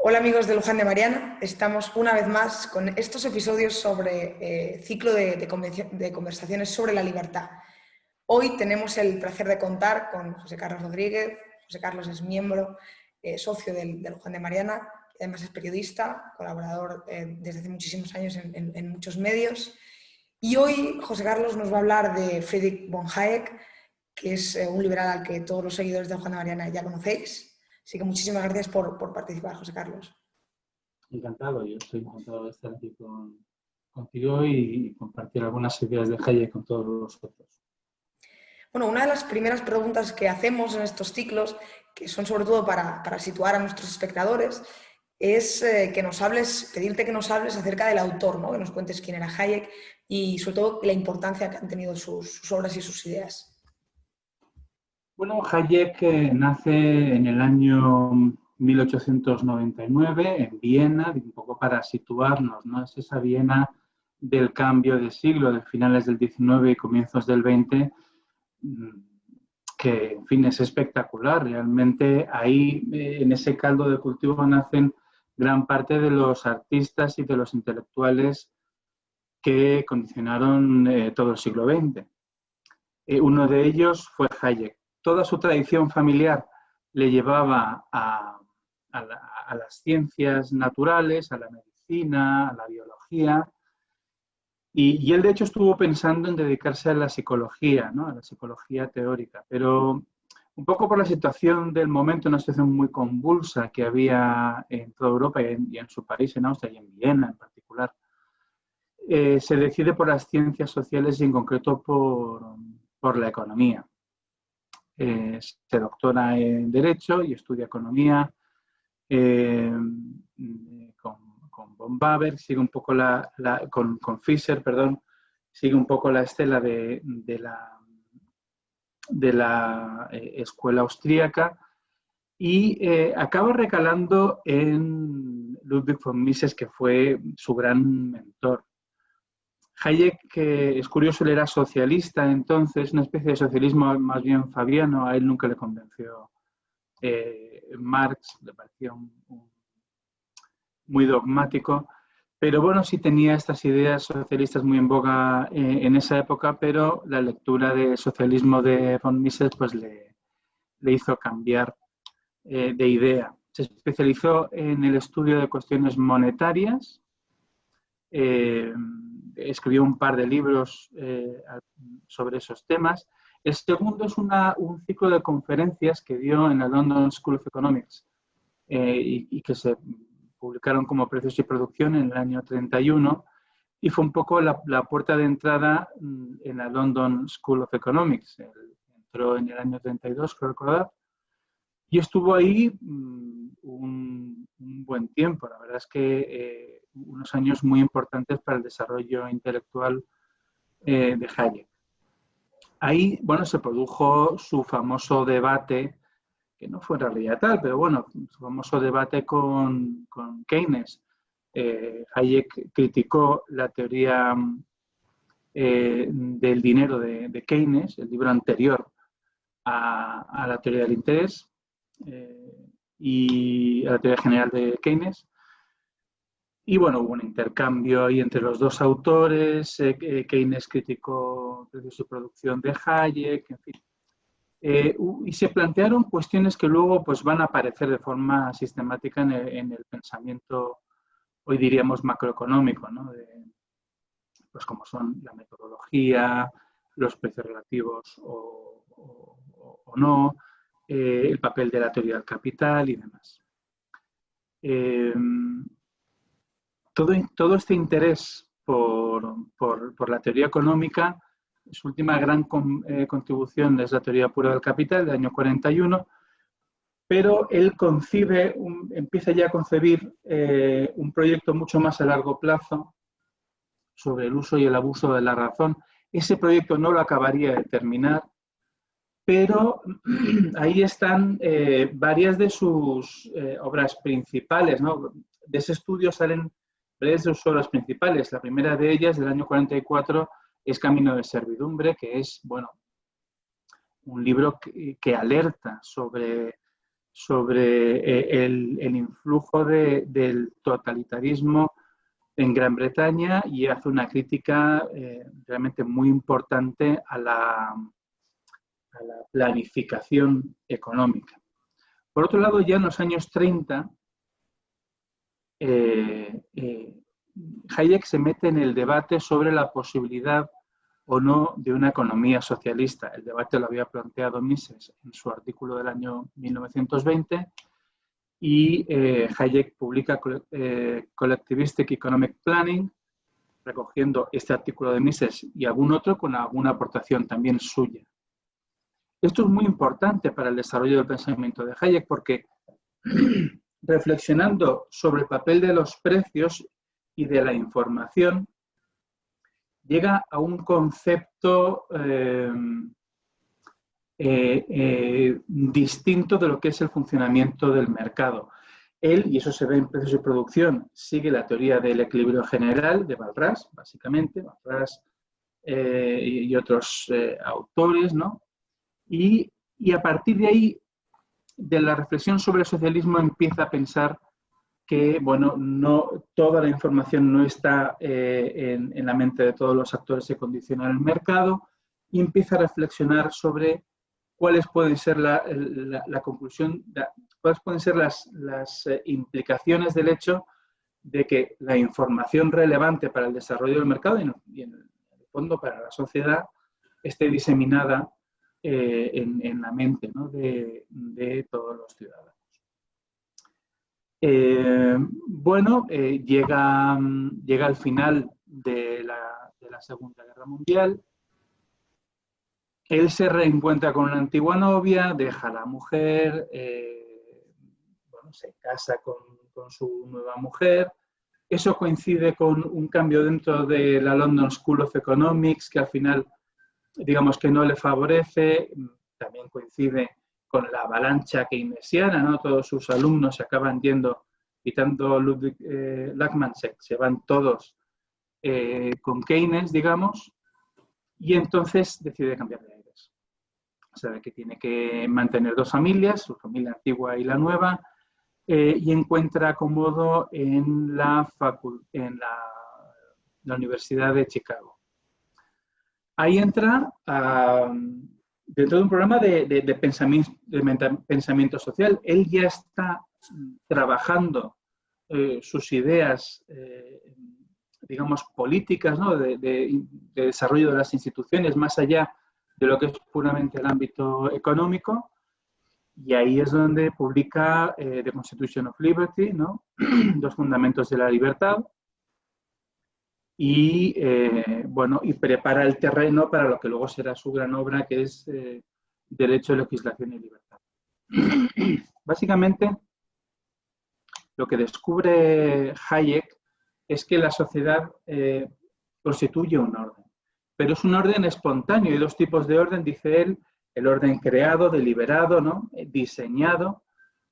Hola amigos de Luján de Mariana, estamos una vez más con estos episodios sobre ciclo de conversaciones sobre la libertad. Hoy tenemos el placer de contar con José Carlos Rodríguez. José Carlos es miembro, socio de Luján de Mariana, además es periodista, colaborador desde hace muchísimos años en muchos medios. Y hoy José Carlos nos va a hablar de Friedrich von Hayek, que es un liberal al que todos los seguidores de Luján de Mariana ya conocéis. Así que muchísimas gracias por participar, José Carlos. Encantado, yo estoy encantado de estar aquí contigo y compartir algunas ideas de Hayek con todos vosotros. Bueno, una de las primeras preguntas que hacemos en estos ciclos, que son sobre todo para situar a nuestros espectadores, es pedirte que nos hables acerca del autor, ¿no? Que nos cuentes quién era Hayek y sobre todo la importancia que han tenido sus obras y sus ideas. Bueno, Hayek nace en el año 1899 en Viena, un poco para situarnos, ¿no? Es esa Viena del cambio de siglo, de finales del XIX y comienzos del XX, que, en fin, es espectacular. Realmente ahí, en ese caldo de cultivo, nacen gran parte de los artistas y de los intelectuales que condicionaron todo el siglo XX. Uno de ellos fue Hayek. Toda su tradición familiar le llevaba a las ciencias naturales, a la medicina, a la biología, y él de hecho estuvo pensando en dedicarse a la psicología, ¿no? A la psicología teórica, pero un poco por la situación del momento, una situación muy convulsa que había en toda Europa y en su país, en Austria y en Viena en particular, se decide por las ciencias sociales y en concreto por la economía. Se doctora en Derecho y estudia Economía con von Baber, sigue un poco con Fischer, perdón, sigue un poco la estela de la escuela austríaca y acaba recalando en Ludwig von Mises, que fue su gran mentor. Hayek, que es curioso, él era socialista, entonces una especie de socialismo más bien fabiano, a él nunca le convenció Marx, le pareció muy dogmático, pero bueno, sí tenía estas ideas socialistas muy en boga en esa época, pero la lectura del socialismo de von Mises pues le hizo cambiar de idea. Se especializó en el estudio de cuestiones monetarias, escribió un par de libros sobre esos temas. El segundo es un ciclo de conferencias que dio en la London School of Economics y que se publicaron como Precios y Producción en el año 31 y fue un poco la puerta de entrada en la London School of Economics. Él entró en el año 32, creo recordar, y estuvo ahí un buen tiempo. La verdad es que unos años muy importantes para el desarrollo intelectual de Hayek. Ahí, bueno, se produjo su famoso debate, que no fue en realidad tal, pero bueno, su famoso debate con Keynes. Hayek criticó la teoría del dinero de Keynes, el libro anterior a la teoría del interés, y a la teoría general de Keynes. Y bueno, hubo un intercambio ahí entre los dos autores. Keynes criticó su producción de Hayek, en fin. Y se plantearon cuestiones que luego pues, van a aparecer de forma sistemática en el pensamiento, hoy diríamos macroeconómico, ¿no? Pues como son la metodología, los precios relativos o no, el papel de la teoría del capital y demás. Todo este interés por la teoría económica, su última gran contribución es la teoría pura del capital, del año 41, pero él empieza ya a concebir un proyecto mucho más a largo plazo sobre el uso y el abuso de la razón. Ese proyecto no lo acabaría de terminar, pero ahí están varias de sus obras principales, ¿no? De ese estudio salen varias de sus obras principales. La primera de ellas, del año 44, es Camino de Servidumbre, que es, bueno, un libro que alerta sobre sobre el influjo del totalitarismo en Gran Bretaña y hace una crítica realmente muy importante a la planificación económica. Por otro lado, ya en los años 30, Hayek se mete en el debate sobre la posibilidad o no de una economía socialista. El debate lo había planteado Mises en su artículo del año 1920 y Hayek publica Collectivistic Economic Planning, recogiendo este artículo de Mises y algún otro con alguna aportación también suya. Esto es muy importante para el desarrollo del pensamiento de Hayek porque reflexionando sobre el papel de los precios y de la información, llega a un concepto distinto de lo que es el funcionamiento del mercado. Él, y eso se ve en Precios y Producción, sigue la teoría del equilibrio general de Walras, básicamente, Walras y otros autores, ¿no? Y a partir de ahí, de la reflexión sobre el socialismo, empieza a pensar que, bueno, no toda la información no está en la mente de todos los actores que condicionan el mercado, y empieza a reflexionar sobre cuáles pueden ser la conclusión, cuáles pueden ser las implicaciones del hecho de que la información relevante para el desarrollo del mercado y en el fondo para la sociedad esté diseminada en la mente, ¿no?, de todos los ciudadanos. Llega al final de la Segunda Guerra Mundial. Él se reencuentra con una antigua novia, deja a la mujer, se casa con su nueva mujer. Eso coincide con un cambio dentro de la London School of Economics, que al final, digamos que no le favorece. También coincide con la avalancha keynesiana, ¿no? Todos sus alumnos se acaban yendo, quitando Ludwig Lackmann, se van todos con Keynes, digamos, y entonces decide cambiar de aires. Sabe que tiene que mantener dos familias, su familia antigua y la nueva, y encuentra acomodo en la Universidad de Chicago. Ahí entra dentro de un programa de pensamiento social. Él ya está trabajando sus ideas, digamos, políticas, ¿no?, de desarrollo de las instituciones más allá de lo que es puramente el ámbito económico, y ahí es donde publica The Constitution of Liberty, ¿no?, Los fundamentos de la libertad, y prepara el terreno para lo que luego será su gran obra, que es Derecho, Legislación y Libertad. Básicamente, lo que descubre Hayek es que la sociedad constituye un orden, pero es un orden espontáneo. Hay dos tipos de orden, dice él: el orden creado, deliberado, ¿no?, diseñado,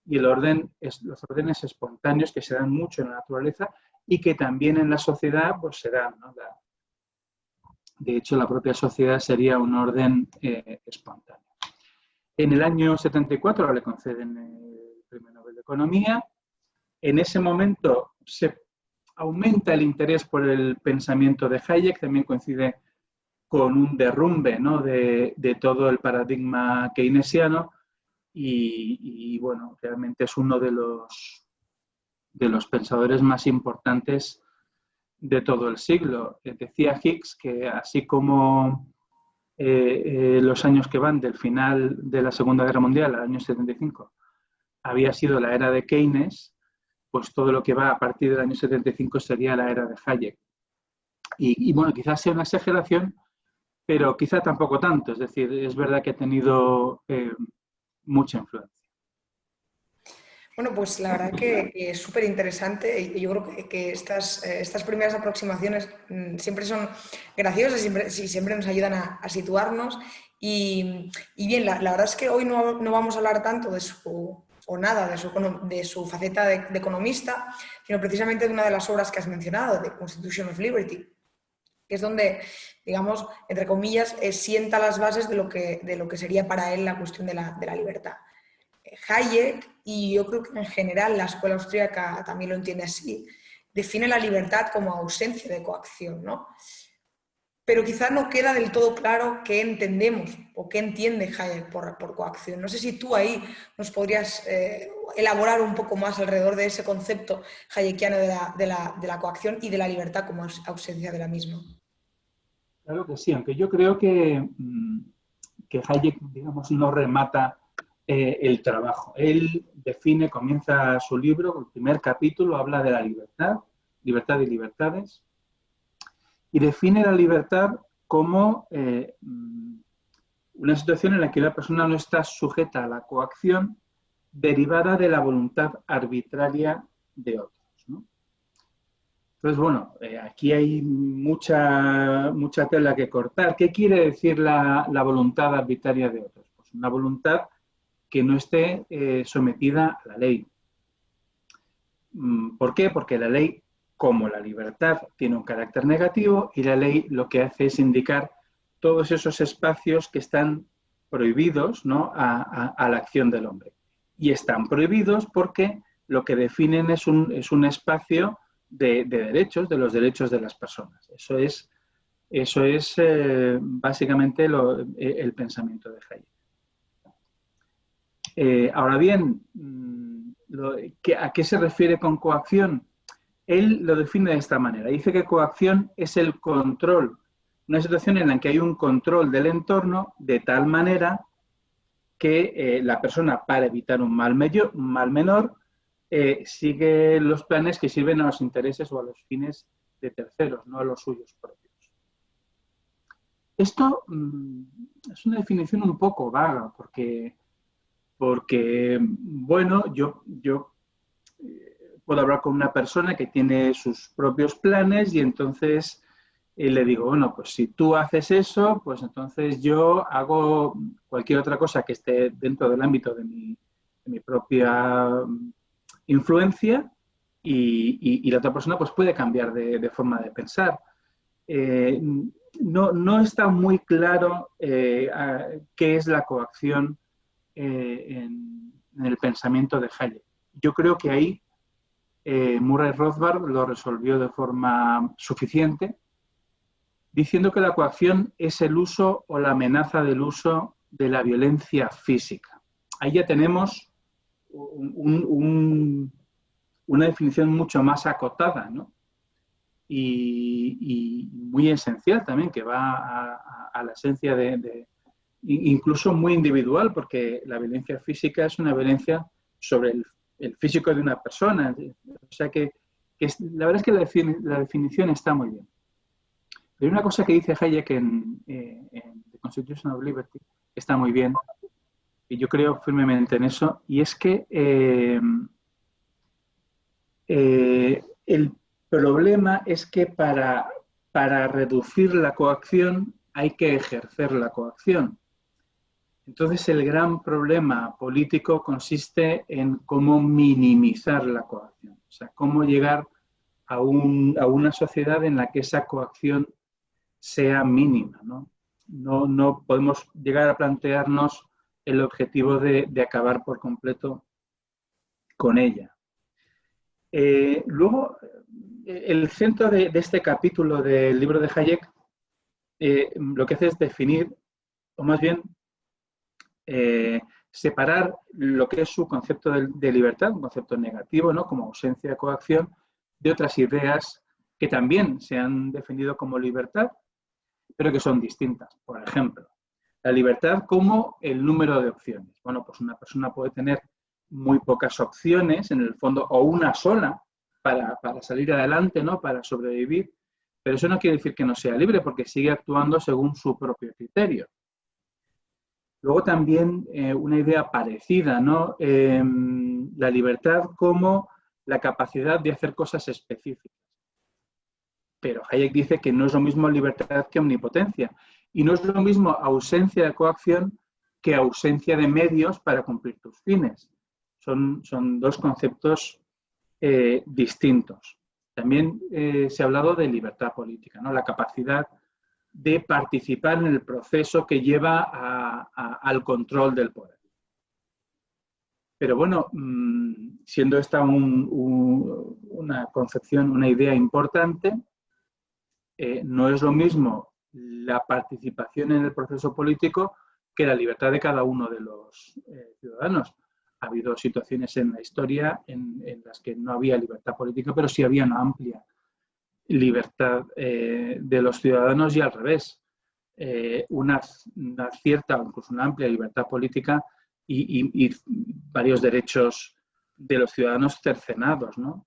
y los órdenes espontáneos, que se dan mucho en la naturaleza y que también en la sociedad pues, se dan, ¿no? De hecho, la propia sociedad sería un orden espontáneo. En el año 74 le conceden el Premio Nobel de Economía. En ese momento se aumenta el interés por el pensamiento de Hayek, también coincide con un derrumbe, ¿no?, de todo el paradigma keynesiano, y bueno, realmente es uno de los pensadores más importantes de todo el siglo. Decía Hicks que así como los años que van del final de la Segunda Guerra Mundial al año 75 había sido la era de Keynes, pues todo lo que va a partir del año 75 sería la era de Hayek. Y bueno, quizás sea una exageración, pero quizá tampoco tanto. Es decir, es verdad que ha tenido mucha influencia. Bueno, pues la verdad que es súper interesante, y yo creo que estas primeras aproximaciones siempre son graciosas, siempre nos ayudan a situarnos. Y bien, la verdad es que hoy no vamos a hablar tanto de su faceta de economista, sino precisamente de una de las obras que has mencionado, de Constitution of Liberty, que es donde, digamos, entre comillas, sienta las bases de lo que sería para él la cuestión de la libertad. Hayek, y yo creo que en general la escuela austríaca también lo entiende así, define la libertad como ausencia de coacción, ¿no? Pero quizás no queda del todo claro qué entendemos o qué entiende Hayek por coacción. No sé si tú ahí nos podrías elaborar un poco más alrededor de ese concepto hayekiano de la coacción y de la libertad como ausencia de la misma. Claro que sí, aunque yo creo que Hayek, digamos, no remata el trabajo. Él define, comienza su libro, el primer capítulo habla de la libertad, libertad y libertades, y define la libertad como una situación en la que la persona no está sujeta a la coacción derivada de la voluntad arbitraria de otros, ¿no? Entonces, bueno, aquí hay mucha tela que cortar. ¿Qué quiere decir la voluntad arbitraria de otros? Pues una voluntad que no esté sometida a la ley. ¿Por qué? Porque la ley, como la libertad, tiene un carácter negativo y la ley lo que hace es indicar todos esos espacios que están prohibidos, ¿no?, a la acción del hombre. Y están prohibidos porque lo que definen es un espacio de derechos, de los derechos de las personas. Eso es básicamente el pensamiento de Hayek. Ahora bien, ¿a qué se refiere con coacción? Él lo define de esta manera. Dice que coacción es el control, una situación en la que hay un control del entorno de tal manera que la persona, para evitar un mal menor, sigue los planes que sirven a los intereses o a los fines de terceros, no a los suyos propios. Esto es una definición un poco vaga, porque bueno, yo puedo hablar con una persona que tiene sus propios planes y entonces le digo, bueno, pues si tú haces eso, pues entonces yo hago cualquier otra cosa que esté dentro del ámbito de mi propia influencia y la otra persona pues puede cambiar de forma de pensar. No está muy claro qué es la coacción en el pensamiento de Hayek. Yo creo que ahí Murray Rothbard lo resolvió de forma suficiente, diciendo que la coacción es el uso o la amenaza del uso de la violencia física. Ahí ya tenemos una definición mucho más acotada, ¿no? Y muy esencial también, que va a la esencia incluso muy individual, porque la violencia física es una violencia sobre el físico de una persona. O sea que la verdad es que la definición está muy bien. Pero hay una cosa que dice Hayek en The Constitution of Liberty, que está muy bien, y yo creo firmemente en eso, y es que el problema es que para reducir la coacción hay que ejercer la coacción. Entonces, el gran problema político consiste en cómo minimizar la coacción, o sea, cómo llegar a una sociedad en la que esa coacción sea mínima, ¿no? No podemos llegar a plantearnos el objetivo de acabar por completo con ella. Luego, el centro de este capítulo del libro de Hayek lo que hace es definir, o más bien separar lo que es su concepto de libertad, un concepto negativo, ¿no?, como ausencia de coacción, de otras ideas que también se han definido como libertad, pero que son distintas. Por ejemplo, la libertad como el número de opciones. Bueno, pues una persona puede tener muy pocas opciones, en el fondo, o una sola para salir adelante, ¿no?, para sobrevivir, pero eso no quiere decir que no sea libre, porque sigue actuando según su propio criterio. Luego también una idea parecida, ¿no? La libertad como la capacidad de hacer cosas específicas. Pero Hayek dice que no es lo mismo libertad que omnipotencia. Y no es lo mismo ausencia de coacción que ausencia de medios para cumplir tus fines. Son dos conceptos distintos. También se ha hablado de libertad política, ¿no? La capacidad de participar en el proceso que lleva al control del poder. Pero bueno, siendo esta una concepción, una idea importante, no es lo mismo la participación en el proceso político que la libertad de cada uno de los ciudadanos. Ha habido situaciones en la historia en las que no había libertad política, pero sí había una amplia libertad de los ciudadanos y al revés. Una cierta o incluso una amplia libertad política y varios derechos de los ciudadanos cercenados, ¿no?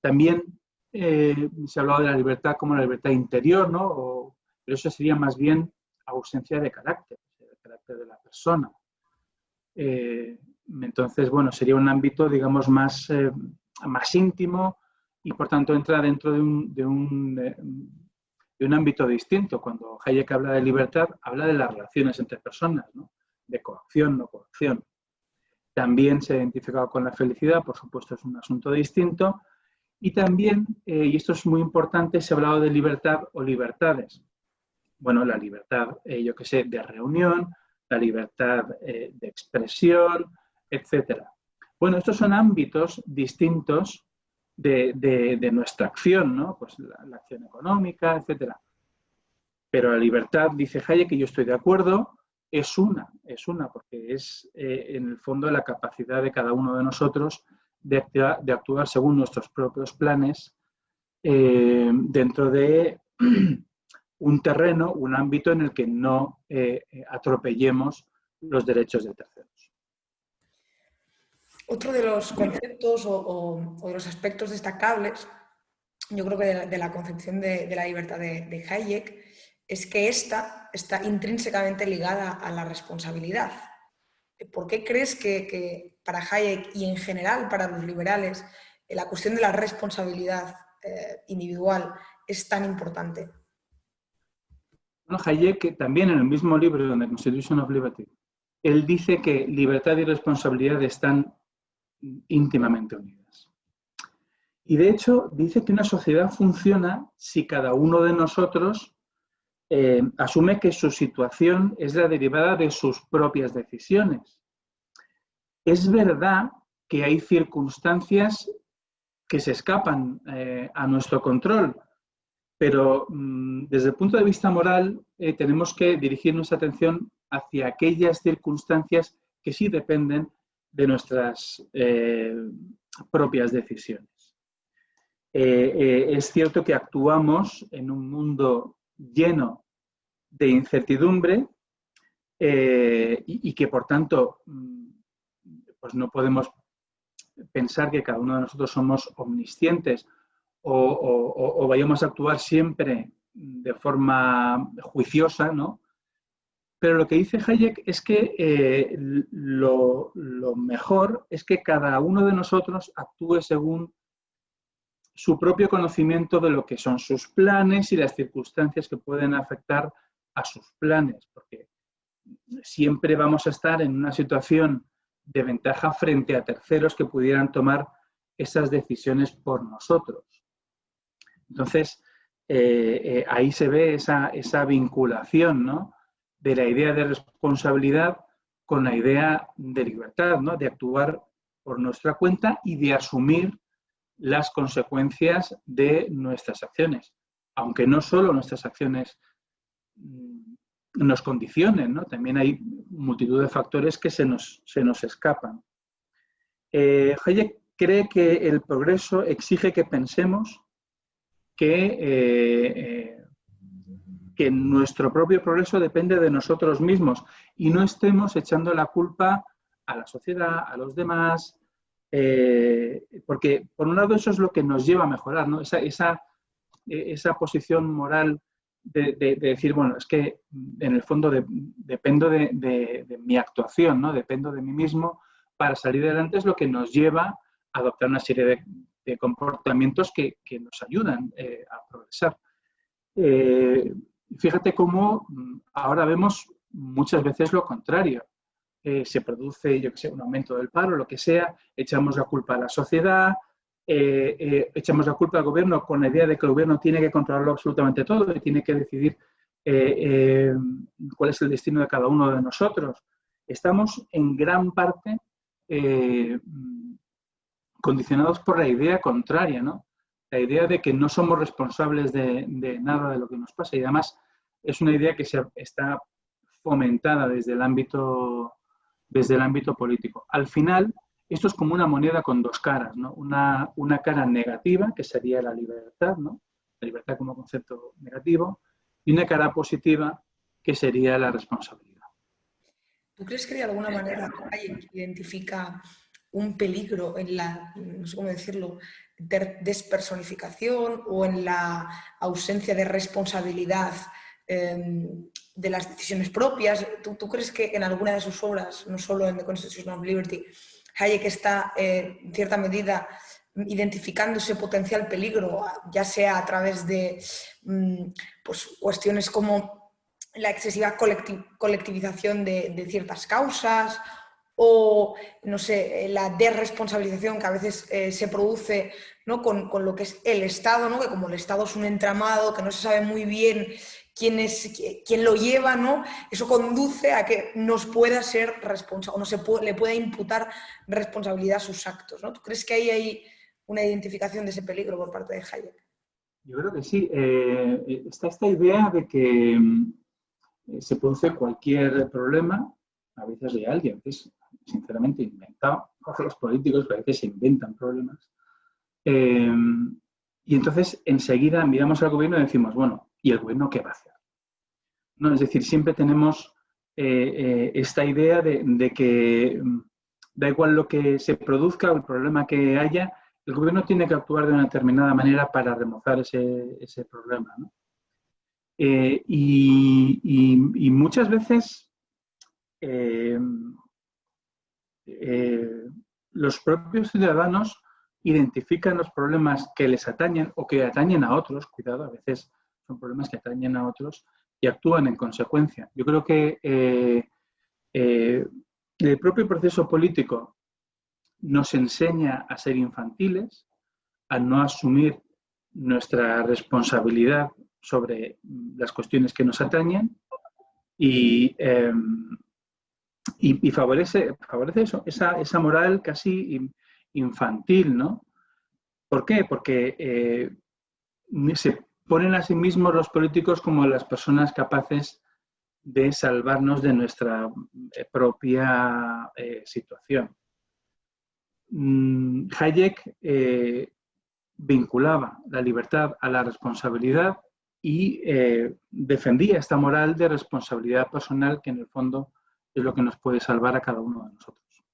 También se ha hablado de la libertad como la libertad interior, ¿no? Pero eso sería más bien ausencia de carácter de la persona. Entonces, bueno, sería un ámbito, digamos, más íntimo y, por tanto, entra dentro de un ámbito distinto. Cuando Hayek habla de libertad, habla de las relaciones entre personas, ¿no? De coacción, no coacción. También se ha identificado con la felicidad, por supuesto, es un asunto distinto. Y también, y esto es muy importante, se ha hablado de libertad o libertades. Bueno, la libertad, yo qué sé, de reunión, la libertad de expresión, etc. Bueno, estos son ámbitos distintos de nuestra acción, ¿no? Pues la acción económica, etc. Pero la libertad, dice Hayek, que yo estoy de acuerdo, es una, porque es en el fondo la capacidad de cada uno de nosotros de actuar según nuestros propios planes dentro de un terreno, un ámbito en el que no atropellemos los derechos de terceros. Otro de los conceptos o de los aspectos destacables, yo creo que de la concepción de la libertad de Hayek, es que esta está intrínsecamente ligada a la responsabilidad. ¿Por qué crees que para Hayek y en general para los liberales la cuestión de la responsabilidad individual es tan importante? Bueno, Hayek también en el mismo libro, en The Constitution of Liberty, él dice que libertad y responsabilidad están íntimamente unidas. Y de hecho dice que una sociedad funciona si cada uno de nosotros asume que su situación es la derivada de sus propias decisiones. Es verdad que hay circunstancias que se escapan a nuestro control, pero desde el punto de vista moral tenemos que dirigir nuestra atención hacia aquellas circunstancias que sí dependen de nuestras propias decisiones. Es cierto que actuamos en un mundo lleno de incertidumbre y que, por tanto, pues no podemos pensar que cada uno de nosotros somos omniscientes o vayamos a actuar siempre de forma juiciosa, ¿no? Pero lo que dice Hayek es que lo mejor es que cada uno de nosotros actúe según su propio conocimiento de lo que son sus planes y las circunstancias que pueden afectar a sus planes, porque siempre vamos a estar en una situación de ventaja frente a terceros que pudieran tomar esas decisiones por nosotros. Entonces, ahí se ve esa vinculación, ¿no?, de la idea de responsabilidad con la idea de libertad, ¿no?, de actuar por nuestra cuenta y de asumir las consecuencias de nuestras acciones, aunque no solo nuestras acciones nos condicionen, ¿no? También hay multitud de factores que se nos escapan. Hayek cree que el progreso exige que pensemos que nuestro propio progreso depende de nosotros mismos y no estemos echando la culpa a la sociedad, a los demás, porque por un lado eso es lo que nos lleva a mejorar, ¿no? Esa posición moral de decir, bueno, es que en el fondo dependo de mi actuación, ¿no? Dependo de mí mismo para salir adelante, es lo que nos lleva a adoptar una serie de comportamientos que nos ayudan a progresar. Fíjate cómo ahora vemos muchas veces lo contrario. Se produce, yo que sé, un aumento del paro, lo que sea, echamos la culpa a la sociedad, echamos la culpa al gobierno con la idea de que el gobierno tiene que controlarlo absolutamente todo y tiene que decidir cuál es el destino de cada uno de nosotros. estamos en gran parte condicionados por la idea contraria, ¿no? La idea de que no somos responsables de nada de lo que nos pasa, y además es una idea que está fomentada desde el ámbito político. Al final, esto es como una moneda con dos caras, ¿no? Una cara negativa, que sería la libertad, ¿no? La libertad como concepto negativo, y una cara positiva, que sería la responsabilidad. ¿Tú crees que de alguna manera Hayek identifica un peligro en la, no sé cómo decirlo, despersonificación o en la ausencia de responsabilidad de las decisiones propias? ¿Tú crees que en alguna de sus obras, no solo en The Constitution of Liberty, Hayek está en cierta medida identificando ese potencial peligro, ya sea a través de pues, cuestiones como la excesiva colectivización de ciertas causas o, no sé, la desresponsabilización que a veces se produce, ¿no? con lo que es el Estado, ¿no? Que como el Estado es un entramado, que no se sabe muy bien quién lo lleva, ¿no? Eso conduce a que nos pueda ser responsable, o le pueda imputar responsabilidad a sus actos, ¿no? ¿Tú crees que ahí hay una identificación de ese peligro por parte de Hayek? Yo creo que sí. Está esta idea de que se produce cualquier problema, a veces real y a veces, sinceramente, inventado. Los políticos a veces se inventan problemas. Y entonces, enseguida miramos al gobierno y decimos, bueno, ¿y el gobierno qué va a hacer? ¿No? Es decir, siempre tenemos esta idea de que da igual lo que se produzca o el problema que haya, el gobierno tiene que actuar de una determinada manera para remozar ese problema, ¿no? Y muchas veces los propios ciudadanos identifican los problemas que les atañen o que atañen a otros, cuidado, a veces son problemas que atañen a otros y actúan en consecuencia. Yo creo que el propio proceso político nos enseña a ser infantiles, a no asumir nuestra responsabilidad sobre las cuestiones que nos atañen y favorece eso, esa moral casi infantil, ¿no? ¿Por qué? Porque se ponen a sí mismos los políticos como las personas capaces de salvarnos de nuestra propia situación. Hayek vinculaba la libertad a la responsabilidad y defendía esta moral de responsabilidad personal que en el fondo es lo que nos puede salvar a cada uno de nosotros.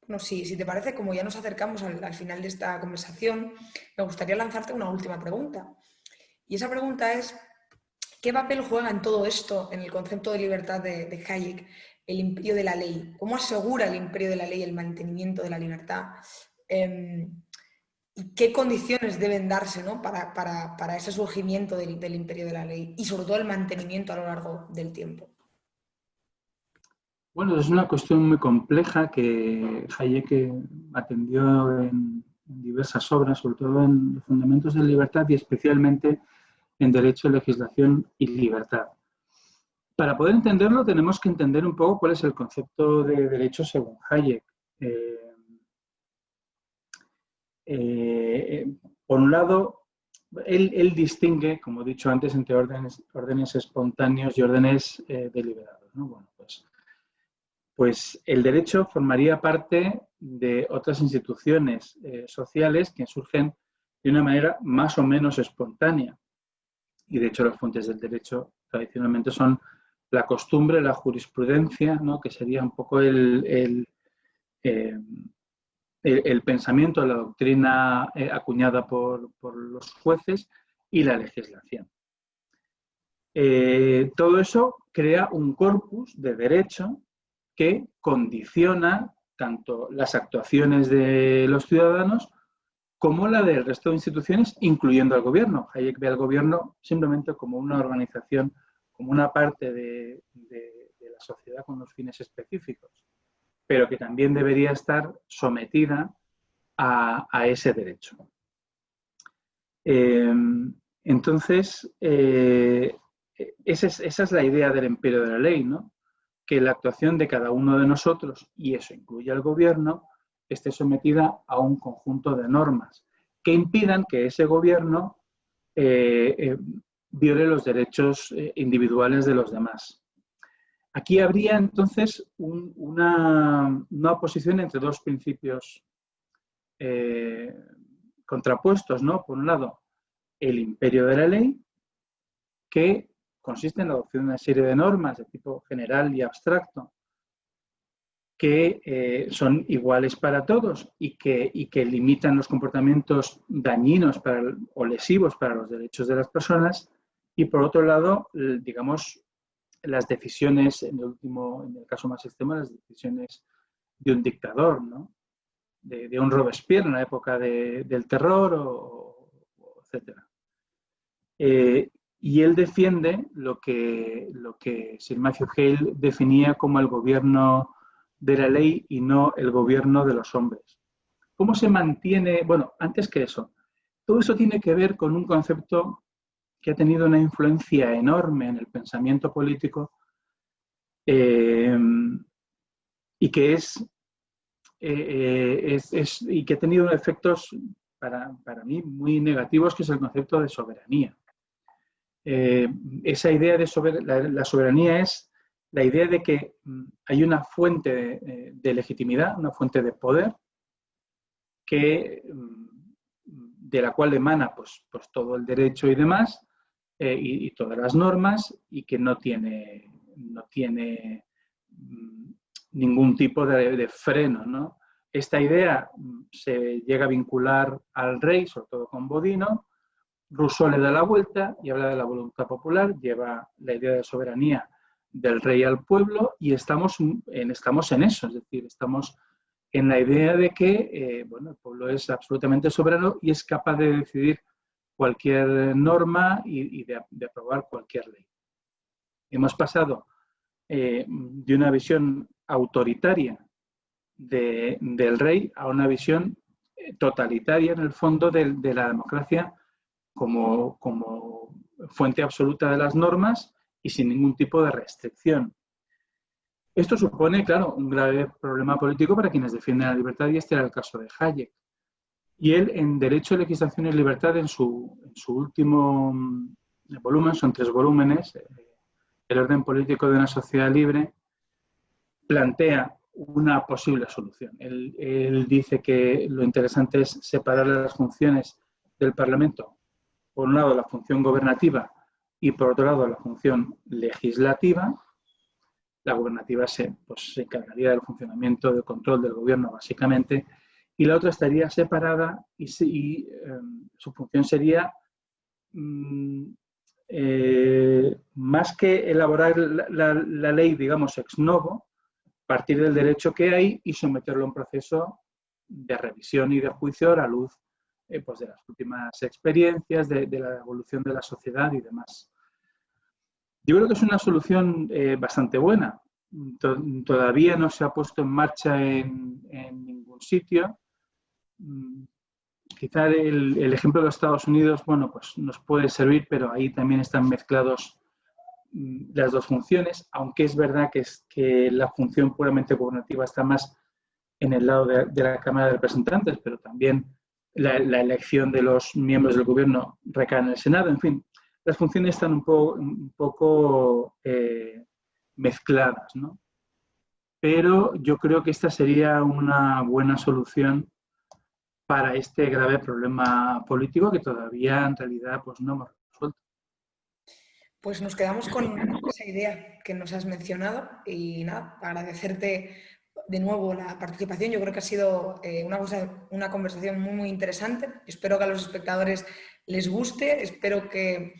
Bueno, sí, si te parece, como ya nos acercamos al final de esta conversación, me gustaría lanzarte una última pregunta. Y esa pregunta es, ¿qué papel juega en todo esto, en el concepto de libertad de Hayek, el imperio de la ley? ¿Cómo asegura el imperio de la ley el mantenimiento de la libertad? ¿Y qué condiciones deben darse, ¿no? para ese surgimiento del imperio de la ley y sobre todo el mantenimiento a lo largo del tiempo? Bueno, es una cuestión muy compleja que Hayek atendió en diversas obras, sobre todo en los fundamentos de libertad y especialmente en derecho, legislación y libertad. Para poder entenderlo tenemos que entender un poco cuál es el concepto de derecho según Hayek. Por un lado, él distingue, como he dicho antes, entre órdenes espontáneos y órdenes deliberados, ¿no? Bueno, pues el derecho formaría parte de otras instituciones sociales que surgen de una manera más o menos espontánea. Y de hecho las fuentes del derecho tradicionalmente son la costumbre, la jurisprudencia, ¿no? Que sería un poco el pensamiento, la doctrina acuñada por los jueces y la legislación. Todo eso crea un corpus de derecho que condiciona tanto las actuaciones de los ciudadanos como la del resto de instituciones, incluyendo al gobierno. Hayek ve al gobierno simplemente como una organización, como una parte de la sociedad con unos fines específicos, pero que también debería estar sometida a ese derecho. Entonces, esa es la idea del imperio de la ley, ¿no? que la actuación de cada uno de nosotros, y eso incluye al gobierno, esté sometida a un conjunto de normas que impidan que ese gobierno viole los derechos individuales de los demás. Aquí habría entonces una oposición entre dos principios contrapuestos, ¿no? Por un lado, el imperio de la ley, que consiste en la adopción de una serie de normas de tipo general y abstracto que son iguales para todos y que limitan los comportamientos dañinos o lesivos para los derechos de las personas, y por otro lado, digamos, las decisiones, en el caso más extremo, las decisiones de un dictador, ¿no? De un Robespierre en la época del terror, etc. Y él defiende lo que Sir Matthew Hale definía como el gobierno de la ley y no el gobierno de los hombres. ¿Cómo se mantiene? Bueno, antes que eso, todo eso tiene que ver con un concepto que ha tenido una influencia enorme en el pensamiento político y que y que ha tenido efectos para mí muy negativos, que es el concepto de soberanía. Esa idea de la soberanía es la idea de que hay una fuente de legitimidad, una fuente de poder, de la cual emana pues todo el derecho y demás, y todas las normas, y que no tiene ningún tipo de freno, ¿no? Esta idea se llega a vincular al rey, sobre todo con Bodino. Rousseau le da la vuelta y habla de la voluntad popular, lleva la idea de soberanía del rey al pueblo, y estamos en eso, es decir, estamos en la idea de que el pueblo es absolutamente soberano y es capaz de decidir cualquier norma y de aprobar cualquier ley. Hemos pasado de una visión autoritaria del rey a una visión totalitaria, en el fondo, de la democracia como fuente absoluta de las normas y sin ningún tipo de restricción. Esto supone, claro, un grave problema político para quienes defienden la libertad, y este era el caso de Hayek. Y él, en Derecho, Legislación y Libertad, en su último volumen, son 3 volúmenes, El orden político de una sociedad libre, plantea una posible solución. Él dice que lo interesante es separar las funciones del Parlamento. Por un lado, la función gobernativa y, por otro lado, la función legislativa. La gobernativa se encargaría del funcionamiento, del control del gobierno, básicamente, y la otra estaría separada y su función sería, más que elaborar la ley, digamos, ex novo, partir del derecho que hay y someterlo a un proceso de revisión y de juicio a la luz de las últimas experiencias, de la evolución de la sociedad y demás. Yo creo que es una solución bastante buena. Todavía no se ha puesto en marcha en ningún sitio. Quizá el ejemplo de los Estados Unidos, pues nos puede servir, pero ahí también están mezclados las dos funciones, aunque es verdad que la función puramente gobernativa está más en el lado de la Cámara de Representantes, pero también la elección de los miembros del gobierno recae en el Senado. En fin, las funciones están un poco mezcladas, ¿no? Pero yo creo que esta sería una buena solución para este grave problema político que todavía en realidad no hemos resuelto. Pues nos quedamos con esa idea que nos has mencionado y nada, agradecerte de nuevo la participación. Yo creo que ha sido una conversación muy, muy interesante. Espero que a los espectadores les guste, espero que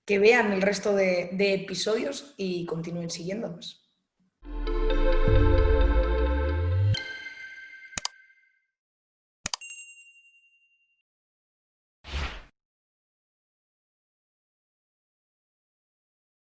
vean el resto de episodios y continúen siguiéndonos.